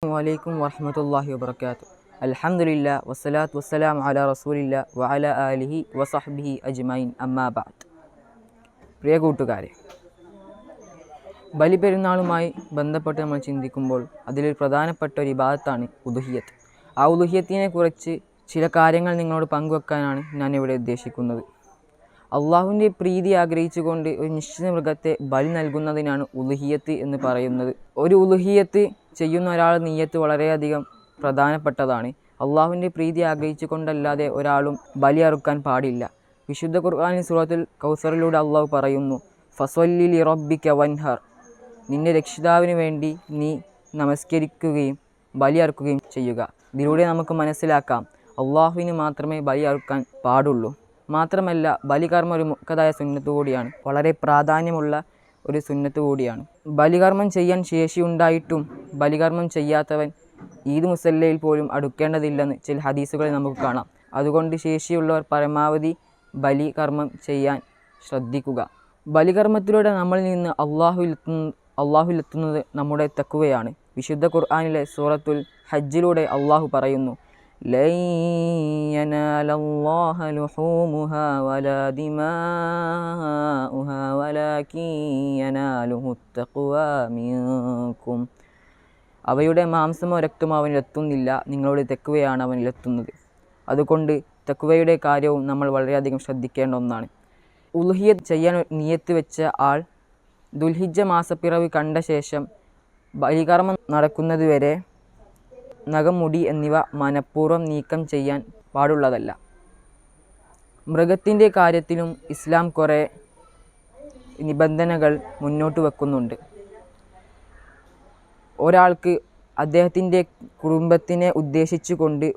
വലൈക്കും വറഹ്മത്തുള്ളാഹി വബറകാതുഹു. അൽഹംദുലില്ലാഹ് വസ്സലാത്തു വസ്സലാമു അലാ റസൂലില്ലാഹ് വഅലാ ആലിഹി വസഹ്ബിഹി അജ്മഈൻ. അമ്മാ ബഅദ്. പ്രിയ കൂട്ടുകാരെ, ബലിപെരുന്നാളുമായി ബന്ധപ്പെട്ട് നമ്മൾ ചിന്തിക്കുമ്പോൾ അതിലൊരു പ്രധാനപ്പെട്ട ഒരു ഇബാദത്താണ് ഉദ്ഹിയ്യത്ത്. ആ ഉദ്ഹിയ്യത്തിനെ കുറിച്ച് ചില കാര്യങ്ങൾ നിങ്ങളോട് പങ്കുവെക്കാനാണ് ഞാൻ ഇവിടെ ഉദ്ദേശിക്കുന്നത്. അള്ളാഹുവിൻ്റെ പ്രീതി ആഗ്രഹിച്ചുകൊണ്ട് ഒരു നിശ്ചിത മൃഗത്തെ ബലി നൽകുന്നതിനാണ് ഉദ്ഹിയ്യത്ത് എന്ന് പറയുന്നത്. ഒരു ഉദ്ഹിയ്യത്ത് ചെയ്യുന്ന ഒരാളുടെ നിയ്യത്ത് വളരെയധികം പ്രധാനപ്പെട്ടതാണ്. അള്ളാഹുവിൻ്റെ പ്രീതി ആഗ്രഹിച്ചുകൊണ്ടല്ലാതെ ഒരാളും ബലി അറുക്കാൻ പാടില്ല. വിശുദ്ധ ഖുർആനിൽ സൂറത്തുൽ കൗസറിലൂടെ അള്ളാഹു പറയുന്നു, ഫസ്വല്ലി ലിറബ്ബിക വൻഹർ, നിന്റെ രക്ഷിതാവിന് വേണ്ടി നീ നമസ്കരിക്കുകയും ബലി അറുക്കുകയും ചെയ്യുക. ഇതിലൂടെ നമുക്ക് മനസ്സിലാക്കാം അള്ളാഹുവിന് മാത്രമേ ബലി അറുക്കാൻ പാടുള്ളൂ. മാത്രമല്ല, ബലികർമ്മം ഒരു മുഖ്യതായ സുന്നത്ത് കൂടിയാണ്, വളരെ പ്രാധാന്യമുള്ള ഒരു സുന്നത്ത് കൂടിയാണ്. ബലികർമ്മം ചെയ്യാൻ ശേഷിയുണ്ടായിട്ടും ബലികർമ്മം ചെയ്യാത്തവൻ ഈദ് മുസല്ലയിൽ പോലും അടുക്കേണ്ടതില്ലെന്ന് ചില ഹദീസുകളിൽ നമുക്ക് കാണാം. അതുകൊണ്ട് ശേഷിയുള്ളവർ പരമാവധി ബലികർമ്മം ചെയ്യാൻ ശ്രദ്ധിക്കുക. ബലികർമ്മത്തിലൂടെ നമ്മളിൽ നിന്ന് അള്ളാഹുവിലെത്തുന്നത് നമ്മുടെ തഖ്വയാണ്. വിശുദ്ധ ഖുർആനിലെ സൂറത്തുൽ ഹജ്ജിലൂടെ അള്ളാഹു പറയുന്നു, ലൻ യനാലല്ലാഹ ലുഹൂമുഹാ വലാ ദിമാഉഹാ വലാകിൻ യനാലുഹു തഖ്വാ മിൻകും. അവയുടെ മാംസമോ രക്തമോ അവനിലെത്തുന്നില്ല, നിങ്ങളുടെ തഖ്വയാണ് അവനിലെത്തുന്നത്. അതുകൊണ്ട് തഖ്വയുടെ കാര്യവും നമ്മൾ വളരെയധികം ശ്രദ്ധിക്കേണ്ട ഒന്നാണ്. ഉദ്ഹിയ്യത്ത് ചെയ്യാൻ നിയ്യത്ത് വെച്ച ആൾ ദുൽഹിജ്ജ മാസപ്പിറവി കണ്ട ശേഷം ബലികർമ്മം നടക്കുന്നതുവരെ നഖം, മുടി എന്നിവ മനഃപൂർവ്വം നീക്കം ചെയ്യാൻ പാടുള്ളതല്ല. മൃഗത്തിൻ്റെ കാര്യത്തിലും ഇസ്ലാം കുറേ നിബന്ധനകൾ മുന്നോട്ട് വെക്കുന്നുണ്ട്. ഒരാൾക്ക് അദ്ദേഹത്തിൻ്റെ കുടുംബത്തിനെ ഉദ്ദേശിച്ചുകൊണ്ട്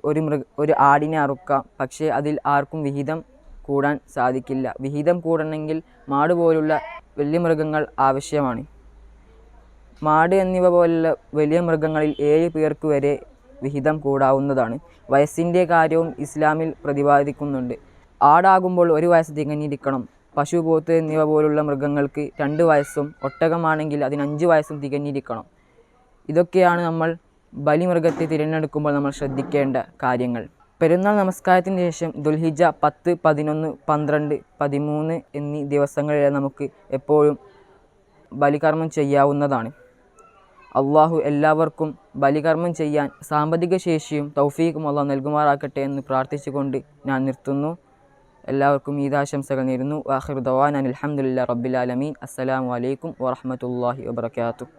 ഒരു ആടിനെ അറുക്കാം. പക്ഷേ അതിൽ ആർക്കും വിഹിതം കൂടാൻ സാധിക്കില്ല. വിഹിതം കൂടണമെങ്കിൽ മാട് പോലുള്ള വലിയ മൃഗങ്ങൾ ആവശ്യമാണ്. മാട് എന്നിവ പോലുള്ള വലിയ മൃഗങ്ങളിൽ 7 പേർക്ക് വരെ വിഹിതം കൂടാവുന്നതാണ്. വയസ്സിൻ്റെ കാര്യവും ഇസ്ലാമിൽ പ്രതിപാദിക്കുന്നുണ്ട്. ആടാകുമ്പോൾ 1 വയസ്സ് തികഞ്ഞിരിക്കണം. പശു, പോത്ത് എന്നിവ പോലുള്ള മൃഗങ്ങൾക്ക് 2 വയസ്സും ഒട്ടകമാണെങ്കിൽ അതിന് 5 വയസ്സും തികഞ്ഞിരിക്കണം. ഇതൊക്കെയാണ് നമ്മൾ ബലിമൃഗത്തെ തിരഞ്ഞെടുക്കുമ്പോൾ നമ്മൾ ശ്രദ്ധിക്കേണ്ട കാര്യങ്ങൾ. പെരുന്നാൾ നമസ്കാരത്തിന് ശേഷം ദുൽഹിജ്ജ 10, 11, 12, 13 എന്നീ ദിവസങ്ങളിൽ നമുക്ക് എപ്പോഴും ബലികർമ്മം ചെയ്യാവുന്നതാണ്. അള്ളാഹു എല്ലാവർക്കും ബലികർമ്മം ചെയ്യാൻ സാമ്പത്തിക ശേഷിയും തൗഫീഖും അള്ളാഹു നൽകുമാറാക്കട്ടെ എന്ന് പ്രാർത്ഥിച്ചുകൊണ്ട് ഞാൻ നിർത്തുന്നു. എല്ലാവർക്കും ഈദാശംസകൾ നേരുന്നു. ആഖിറു ദഅ്വാനാ അൽഹംദുലില്ലാഹി റബ്ബിൽ ആലമീൻ. അസ്സലാമു അലൈക്കും വറഹ്മത്തുള്ളാഹി വബറകാതുഹു.